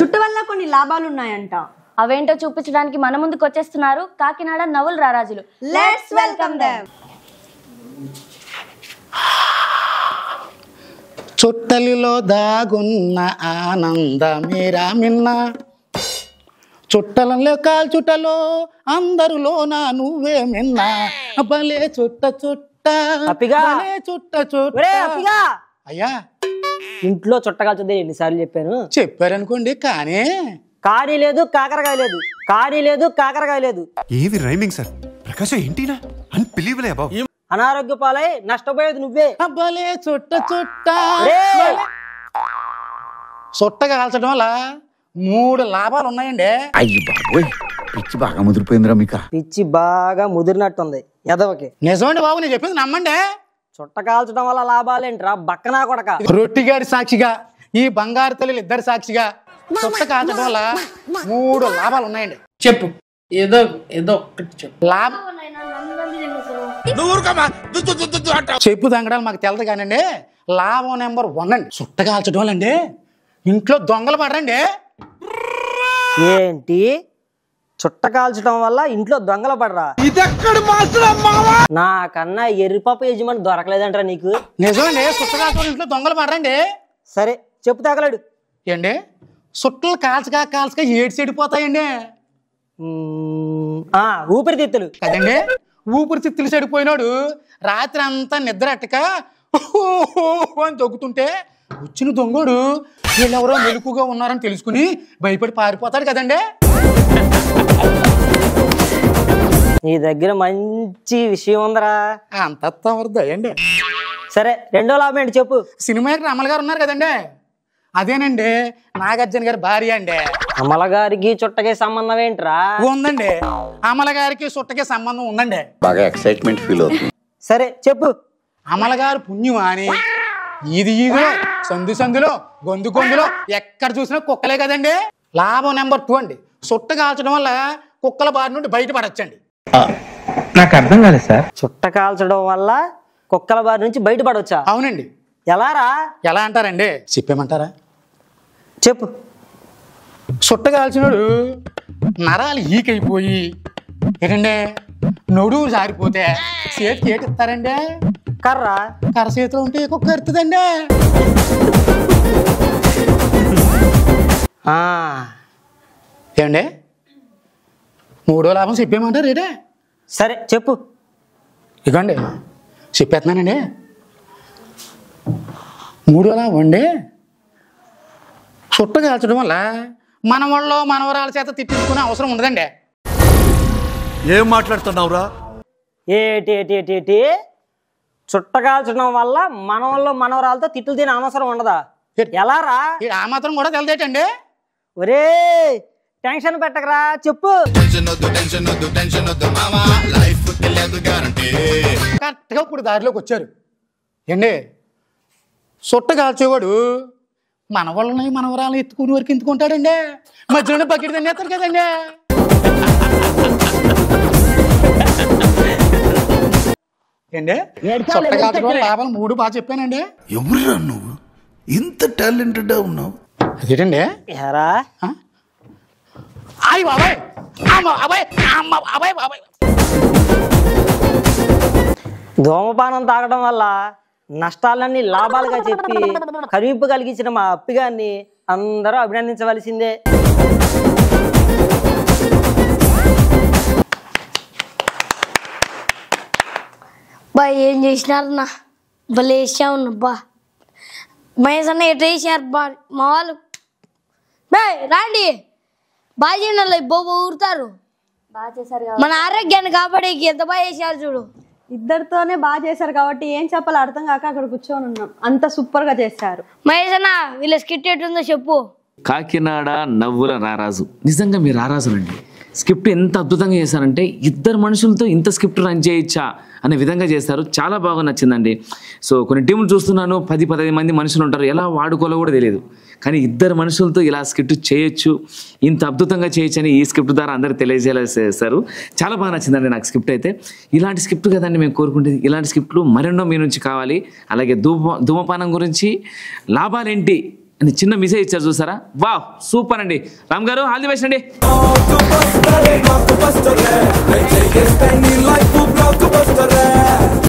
చుట్టు వల్ల కొన్ని లాభాలు ఉన్నాయంట. అవేంటో చూపించడానికి మన ముందుకు వచ్చేస్తున్నారు కాకినాడ నవ్వుల రారాజులు. Let's welcome them. చుట్టలిలో దాగున్న ఆనందమేరా మిన్న, చుట్టలలో కాల్చుటలో అందరిలోనా నువ్వే మిన్న. భలే చుట్ట చుట్ట భలే చుట్ట చుట్ట. అయ్యా ఇంట్లో చుట్టకాల్చుద్ది ఎన్నిసార్లు చెప్పాను. చెప్పారనుకోండి, కానీ లేదు కాకరకాయ లేదు, లేదు కాకరకాయ లేదు. ఏవి రైమింగ్ సార్? ప్రకాశం ఏంటినా అన్బిలీవబుల్ అబౌ. అనారోగ్య పాలై నష్టపోయేది నువ్వే. భలే చుట్ట చుట్ట. చుట్ట కాల్చడం వల్ల 3 లాభాలు ఉన్నాయండి. అయ్యి బాబోయ్, పిచ్చి బాగా ముదిరిపోయిందిరా మీకు. పిచ్చి బాగా ముదిరినట్టుంది ఎదవకి. నిజమండి బాబు, నేను చెప్పింది నమ్మండి. చుట్ట కాల్చడం వల్ల లాభాలేంట్రా బక్కనా కొడక. రొట్టిగాడి సాక్షిగా, ఈ బంగారు తల్లులు ఇద్దరు సాక్షిగా చుట్ట కాల్చడం వల్ల 3 లాభాలు ఉన్నాయండి. చెప్పు, ఏదో ఒక్కటి చెప్పు. చెప్పు తంగడాలు మాకు తెలదు కానండి. లాభం నెంబర్ 1 అండి, చుట్ట కాల్చడం వల్ల అండి ఇంట్లో దొంగలు పడరండి. ఏంటి? చుట్ట కాల్చడం వల్ల ఇంట్లో దొంగలు పడరా? నాకన్నా ఎర్రిపప్పు యజమాని దొరకలేదంటారా నీకు? నిజమండి, చుట్ట కాల్చడం ఇంట్లో దొంగలు పడరండి. సరే చెప్పు తగలడు. ఏండి? చుట్టలు కాల్చగా ఏడు చెడిపోతాయండి. ఊపిరితిత్తులు కదండి. ఊపిరితిత్తులు చెడిపోయినాడు రాత్రి అంతా నిద్ర అట్టక అని తొక్కుతుంటే వచ్చిన దొంగోడు వీళ్ళెవరో మెలుకుగా ఉన్నారని తెలుసుకుని భయపడి పారిపోతాడు కదండి. నీ దగ్గర మంచి విషయం ఉందరా. అంత తవరదండి. సరే రెండో లాభం ఏంటి చెప్పు. సినిమాకి అమల గారు ఉన్నారు కదండి, అదేనండి నాగార్జున గారి భార్య అండి. అమల గారికి చుట్టకి సంబంధం ఏంట్రా? ఉందండి, అమల గారికి చుట్టకి సంబంధం ఉందండి. బాగా ఎక్సైట్మెంట్ ఫీల్ అవుతుంది. సరే చెప్పు. అమల గారు పుణ్యం అని ఈదిలో సందులో గొంతులో ఎక్కడ చూసినా కుక్కలే కదండి. లాభం నెంబర్ 2 అండి, చుట్ట కాల్చడం వల్ల కుక్కల బారి నుండి బయటపడచ్చండి. నాకు అర్థం కాలేదు సార్. చుట్ట కాల్చడం వల్ల కుక్కల బారి నుంచి బయటపడవచ్చా? అవునండి. ఎలారా? ఎలా అంటారండి, చెప్పేమంటారా? చెప్పు. చుట్ట కాల్చినోడు నరాలు ఈకైపోయి ఏంటండి నడువు జారిపోతే చేతికి ఏటిస్తారండి? కర్ర చేతిలో ఉంటే కుక్క ఎరుతుందండి. ఏమండి 3వ లాభం చెప్పేమంటారు ఏంటే? సరే చెప్పు. ఇకండి చెప్పేస్తున్నానండి. 3వ లాభం అండి, చుట్ట కాల్చడం వల్ల మనవాళ్ళు మనవరాల చేత తిట్టించుకునే అవసరం ఉండదండి. ఏం మాట్లాడుతున్నావురా? ఏటి చుట్ట కాల్చడం వల్ల మనవాళ్ళు మనవరాలతో తిట్లు తినే అవసరం ఉండదా? ఎలారా? ఆ మాత్రం కూడా తెలదేటండి. ఒరే టెన్షన్ పెట్టకరా, చెప్పు. కరెక్ట్గా ఇప్పుడు దారిలోకి వచ్చారు ఏండి. చుట్ట కాల్చేవాడు మనవాళ్ళని మనవరాలు ఎత్తుకునే వరకు ఎత్తుకుంటాడండి, మధ్యలోనే బకెట్ తినేస్తాడు కదండి. ఏండి చుట్ట కాల్చడం లాభాలు 3 బాగా చెప్పానండి. ఎవరురా నువ్వు ఇంత టాలెంటెడ్ ఉన్నావు? అదేటండి. ఎరా ధూమపానం తాగడం వల్ల నష్టాలన్నీ లాభాలుగా చెప్పి కరివింపు కలిగించిన మా అప్పిగాన్ని అందరూ అభినందించవలసిందే. బా ఏం చేసినారన్నా, భలే వేసావు బా. మహేష్ అన్న ఎట్లా వేసారు బా మా వాళ్ళు. బాయ్ రాండి, బాగా చేయాలి, ఊరుతారు. మన ఆరోగ్యాన్ని కాపాడేకి ఎంత బాగా చేశారు చూడు. ఇద్దరితోనే బాగా చేశారు కాబట్టి ఏం చెప్పాలో అర్థం కాక అక్కడ కూర్చొని ఉన్నాం. అంత సూపర్ గా చేశారు. మహేష్ అన్న వీళ్ళ స్కిట్ ఎట్టుందో చెప్పు. కాకినాడ నవ్వుల రారాజు నిజంగా మీరు రారాజులండి. స్క్రిప్ట్ ఎంత అద్భుతంగా చేశారంటే ఇద్దరు మనుషులతో ఇంత స్క్రిప్ట్ రన్ చేయొచ్చా అనే విధంగా చేస్తారు. చాలా బాగా నచ్చిందండి. సో కొన్ని టీములు చూస్తున్నాను 10-15 మంది మనుషులు ఉంటారు, ఎలా వాడుకోవాలో కూడా తెలియదు. కానీ ఇద్దరు మనుషులతో ఇలా స్క్రిప్ట్ చేయొచ్చు, ఇంత అద్భుతంగా చేయొచ్చు అని ఈ స్క్రిప్ట్ ద్వారా అందరూ తెలియజేలా చేస్తారు. చాలా బాగా నచ్చిందండి నాకు స్క్రిప్ట్ అయితే. ఇలాంటి స్క్రిప్ట్ కదండి మేము కోరుకుంటుంది. ఇలాంటి స్క్రిప్ట్లు మరెన్నో మీ నుంచి కావాలి. అలాగే ధూమపానం గురించి లాభాలేంటి అని చిన్న మెసేజ్ ఇచ్చారు చూసారా. వావ్, సూపర్ అండి. రామ్ గారు ఆల్ ది బెస్ట్ అండి.